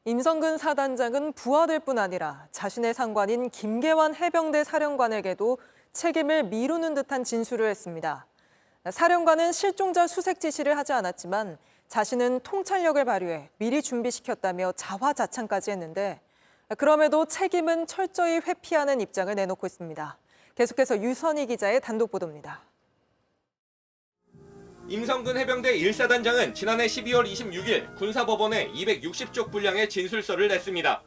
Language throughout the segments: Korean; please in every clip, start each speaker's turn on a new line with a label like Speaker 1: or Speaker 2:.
Speaker 1: 임성근 사단장은 부하들 뿐 아니라 자신의 상관인 김계환 해병대 사령관에게도 책임을 미루는 듯한 진술을 했습니다. 사령관은 실종자 수색 지시를 하지 않았지만 자신은 통찰력을 발휘해 미리 준비시켰다며 자화자찬까지 했는데 그럼에도 책임은 철저히 회피하는 입장을 내놓고 있습니다. 계속해서 유선희 기자의 단독 보도입니다.
Speaker 2: 임성근 해병대 1사단장은 지난해 12월 26일 군사법원에 260쪽 분량의 진술서를 냈습니다.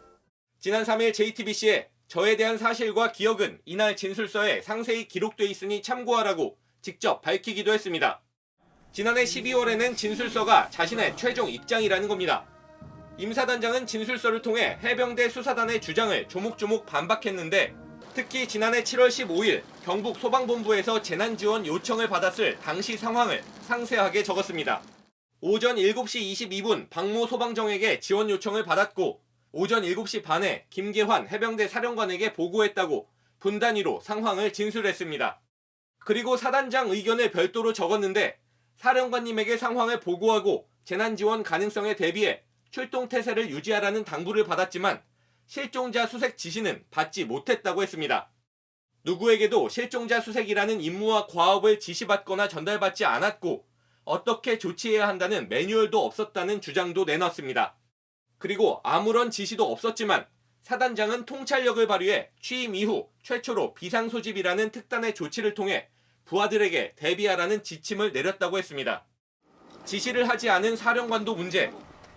Speaker 2: 지난 3일 JTBC에 저에 대한 사실과 기억은 이날 진술서에 상세히 기록돼 있으니 참고하라고 직접 밝히기도 했습니다. 지난해 12월에는 진술서가 자신의 최종 입장이라는 겁니다. 임 사단장은 진술서를 통해 해병대 수사단의 주장을 조목조목 반박했는데 특히 지난해 7월 15일 경북 소방본부에서 재난지원 요청을 받았을 당시 상황을 상세하게 적었습니다. 오전 7시 22분 박모 소방정에게 지원 요청을 받았고 오전 7시 반에 김계환 해병대 사령관에게 보고했다고 분 단위로 상황을 진술했습니다. 그리고 사단장 의견을 별도로 적었는데 사령관님에게 상황을 보고하고 재난지원 가능성에 대비해 출동 태세를 유지하라는 당부를 받았지만 실종자 수색 지시는 받지 못했다고 했습니다. 누구에게도 실종자 수색이라는 임무와 과업을 지시받거나 전달받지 않았고 어떻게 조치해야 한다는 매뉴얼도 없었다는 주장도 내놨습니다. 그리고 아무런 지시도 없었지만 사단장은 통찰력을 발휘해 취임 이후 최초로 비상소집이라는 특단의 조치를 통해 부하들에게 대비하라는 지침을 내렸다고 했습니다. 지시를 하지 않은 사령관도 문제,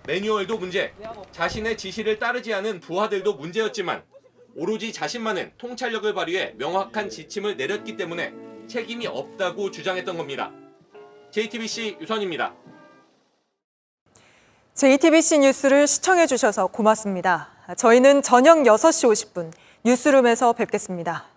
Speaker 2: 매뉴얼도 문제, 자신의 지시를 따르지 않은 부하들도 문제였지만 오로지 자신만은 통찰력을 발휘해 명확한 지침을 내렸기 때문에 책임이 없다고 주장했던 겁니다. JTBC 유선입니다.
Speaker 1: JTBC 뉴스를 시청해 주셔서 고맙습니다. 저희는 저녁 6시 50분 뉴스룸에서 뵙겠습니다.